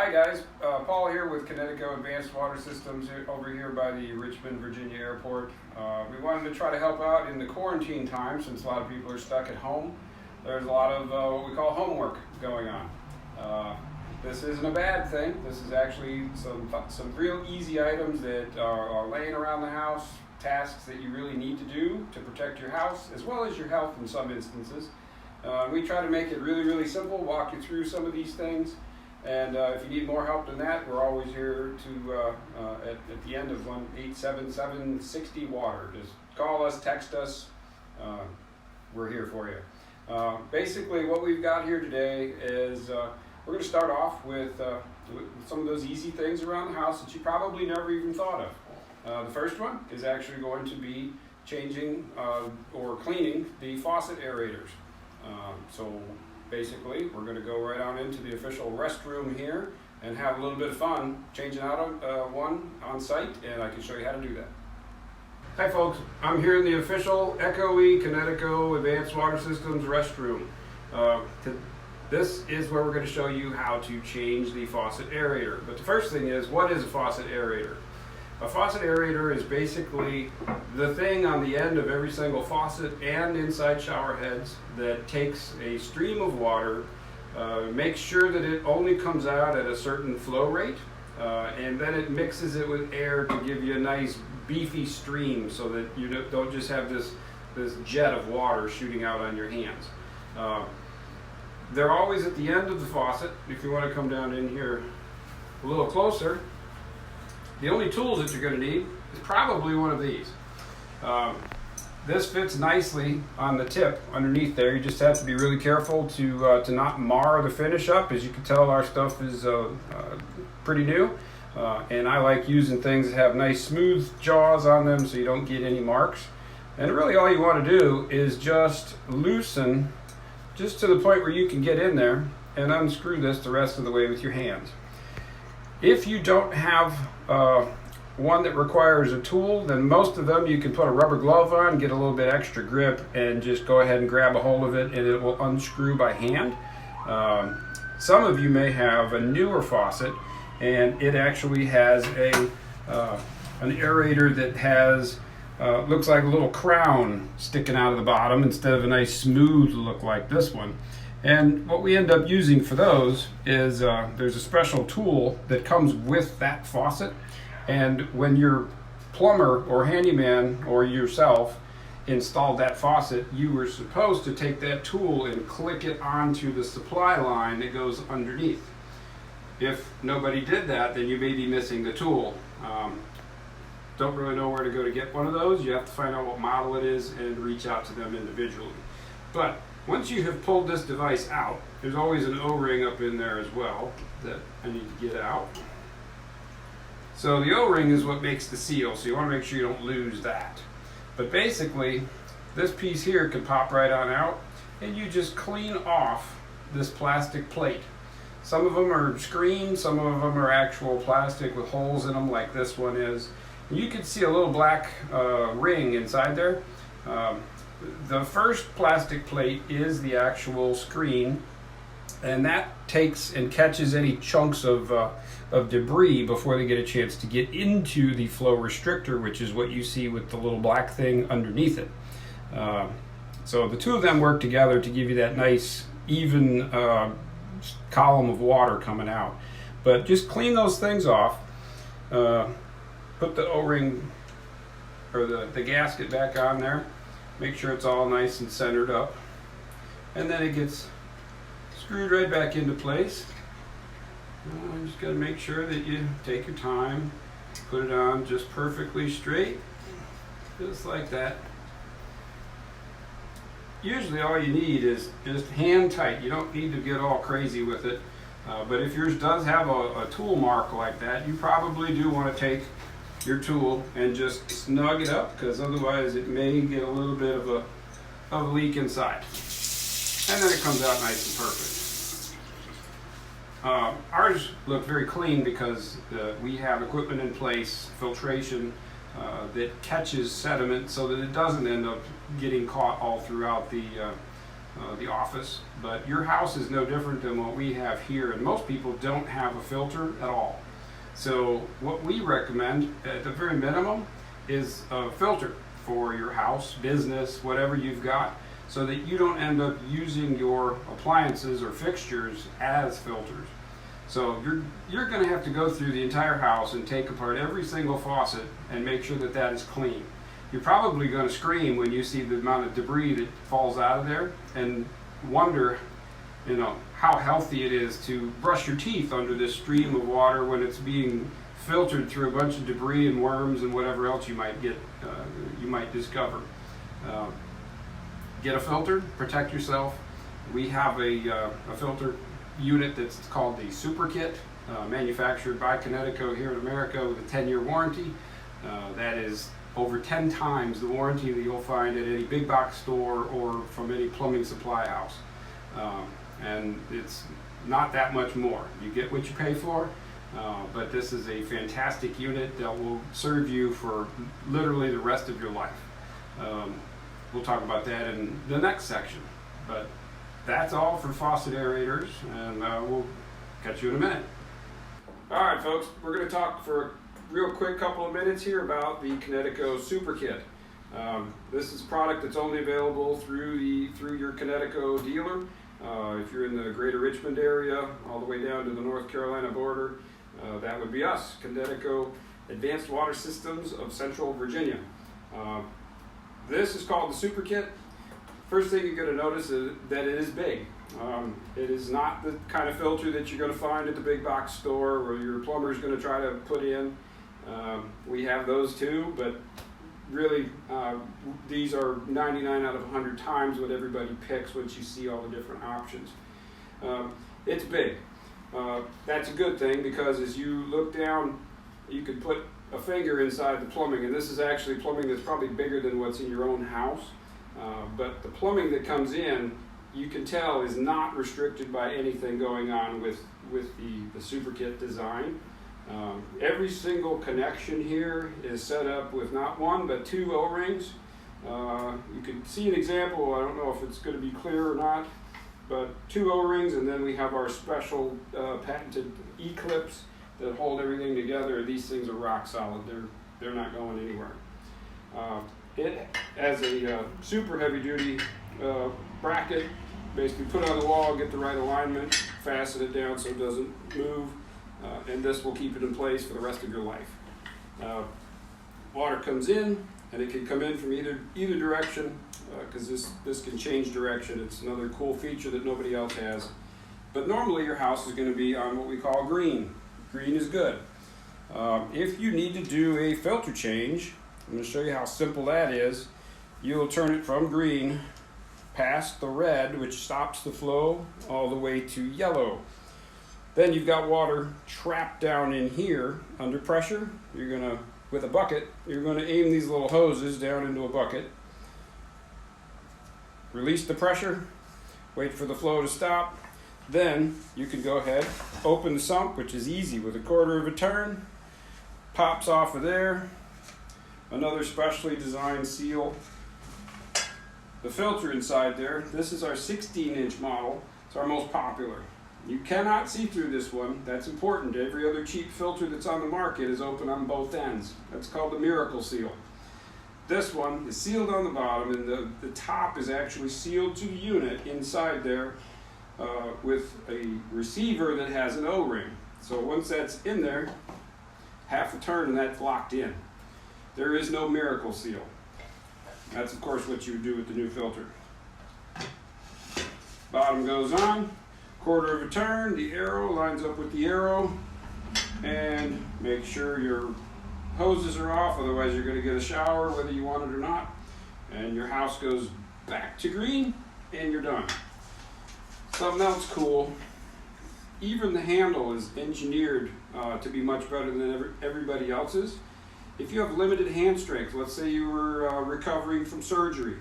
Hi guys, Paul here with Kinetico Advanced Water Systems over here by the Richmond, Virginia airport. We wanted to try to help out in the quarantine time since a lot of people are stuck at home. There's a lot of what we call homework going on. This isn't a bad thing. This is actually some real easy items that are laying around the house, tasks that you really need to do to protect your house as well as your health in some instances. We try to make it really simple, walk you through some of these things. And if you need more help than that, we're always here to at the end of 1-877-60-WATER. Just call us, text us. We're here for you. Basically, what we've got here today is we're going to start off with some of those easy things around the house that you probably never even thought of. The first one is actually going to be changing or cleaning the faucet aerators. So basically, we're going to go right on into the official restroom here and have a little bit of fun changing out one on site, and I can show you how to do that. Hi folks, I'm here in the official ECOE Kinetico Advanced Water Systems restroom. This is where we're going to show you how to change the faucet aerator. But the first thing is, what is a faucet aerator? A faucet aerator is basically the thing on the end of every single faucet and inside shower heads that takes a stream of water, makes sure that it only comes out at a certain flow rate, and then it mixes it with air to give you a nice beefy stream so that you don't just have this jet of water shooting out on your hands. They're always at the end of the faucet. If you want to come down in here a little closer, the only tools that you're going to need is probably one of these. This fits nicely on the tip underneath there. You just have to be really careful to not mar the finish up. As you can tell, our stuff is pretty new. And I like using things that have nice smooth jaws on them so you don't get any marks. And really all you want to do is just loosen just to the point where you can get in there and unscrew this the rest of the way with your hands. If you don't have one that requires a tool, then most of them you can put a rubber glove on, get a little bit extra grip, and just go ahead and grab a hold of it and it will unscrew by hand. Some of you may have a newer faucet and it actually has an aerator that has looks like a little crown sticking out of the bottom instead of a nice smooth look like this one. And what we end up using for those is there's a special tool that comes with that faucet, and when your plumber or handyman or yourself installed that faucet, you were supposed to take that tool and click it onto the supply line that goes underneath. If nobody did that, then you may be missing the tool. Don't really know where to go to get one of those. You have to find out what model it is and reach out to them individually. But once you have pulled this device out, there's always an O-ring up in there as well that I need to get out. So the O-ring is what makes the seal, so you want to make sure you don't lose that. But basically, this piece here can pop right on out, and you just clean off this plastic plate. Some of them are screen, some of them are actual plastic with holes in them like this one is. And you can see a little black ring inside there. The first plastic plate is the actual screen, and that takes and catches any chunks of debris before they get a chance to get into the flow restrictor, which is what you see with the little black thing underneath it. So the two of them work together to give you that nice even column of water coming out. But just clean those things off, put the O-ring or the gasket back on there. Make sure it's all nice and centered up, and then it gets screwed right back into place. You just got to make sure that you take your time, put it on just perfectly straight, just like that. Usually all you need is just hand tight. You don't need to get all crazy with it, but if yours does have a tool mark like that, you probably do want to take your tool and just snug it up, because otherwise it may get a little bit of a leak inside, and then it comes out nice and perfect. Ours look very clean because we have equipment in place, filtration, that catches sediment so that it doesn't end up getting caught all throughout the the office, but your house is no different than what we have here, and most people don't have a filter at all. So what we recommend at the very minimum is a filter for your house, business, whatever you've got, so that you don't end up using your appliances or fixtures as filters. So you're going to have to go through the entire house and take apart every single faucet and make sure that that is clean. You're probably going to scream when you see the amount of debris that falls out of there and wonder, you know, how healthy it is to brush your teeth under this stream of water when it's being filtered through a bunch of debris and worms and whatever else you might get, you might discover. Get a filter, protect yourself. We have a filter unit that's called the Super Kit, manufactured by Kinetico here in America with a 10-year warranty. That is over 10 times the warranty that you'll find at any big box store or from any plumbing supply house. And it's not that much more. You get what you pay for, but this is a fantastic unit that will serve you for literally the rest of your life. We'll talk about that in the next section, but that's all for faucet aerators, and we'll catch you in a minute. All right, folks, we're going to talk for a real quick couple of minutes here about the Kinetico Super Kit. This is a product that's only available through your Kinetico dealer. If you're in the greater Richmond area, all the way down to the North Carolina border, that would be us, Kinetico Advanced Water Systems of Central Virginia. This is called the Super Kit. First thing you're going to notice is that it is big. It is not the kind of filter that you're going to find at the big box store or your plumber is going to try to put in. We have those too, but really these are 99 out of 100 times what everybody picks once you see all the different options. It's big. That's a good thing, because as you look down, you could put a finger inside the plumbing, and this is actually plumbing that's probably bigger than what's in your own house. But the plumbing that comes in, you can tell, is not restricted by anything going on with the Super Kit design. Every single connection here is set up with not one but two O-rings. You can see an example. I don't know if it's going to be clear or not, but two O-rings, and then we have our special patented E-clips that hold everything together. These things are rock solid. They're not going anywhere. It has a super heavy duty bracket, basically put on the wall, get the right alignment, fasten it down so it doesn't move, and this will keep it in place for the rest of your life. Water comes in, and it can come in from either direction, because this can change direction. It's another cool feature that nobody else has. But normally your house is going to be on what we call green. Green is good. If you need to do a filter change, I'm going to show you how simple that is. You'll turn it from green past the red, which stops the flow, all the way to yellow. Then you've got water trapped down in here under pressure. You're going to, with a bucket, you're going to aim these little hoses down into a bucket. Release the pressure, wait for the flow to stop. Then you can go ahead, open the sump, which is easy with a quarter of a turn. Pops off of there. Another specially designed seal. The filter inside there, this is our 16-inch model. It's our most popular. You cannot see through this one. That's important. Every other cheap filter that's on the market is open on both ends. That's called the Miracle Seal. This one is sealed on the bottom, and the top is actually sealed to the unit inside there with a receiver that has an O-ring. So once that's in there, half a turn and that's locked in. There is no Miracle Seal. That's of course what you would do with the new filter. Bottom goes on, quarter of a turn, the arrow lines up with the arrow, and make sure your hoses are off, otherwise you're going to get a shower whether you want it or not, and your house goes back to green and you're done. Something else cool, even the handle is engineered to be much better than everybody else's. If you have limited hand strength, let's say you were recovering from surgery,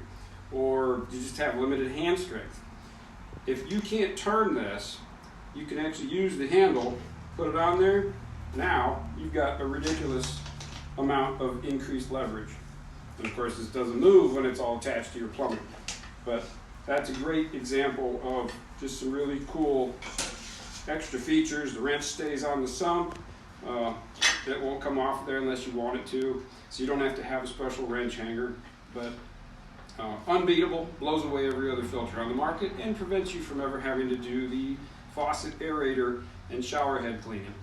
or you just have limited hand strength, if you can't turn this, you can actually use the handle, put it on there. Now you've got a ridiculous amount of increased leverage. And of course this doesn't move when it's all attached to your plumbing. But that's a great example of just some really cool extra features. The wrench stays on the sump. It won't come off there unless you want it to, so you don't have to have a special wrench hanger. But unbeatable, blows away every other filter on the market, and prevents you from ever having to do the faucet, aerator, and shower head cleaning.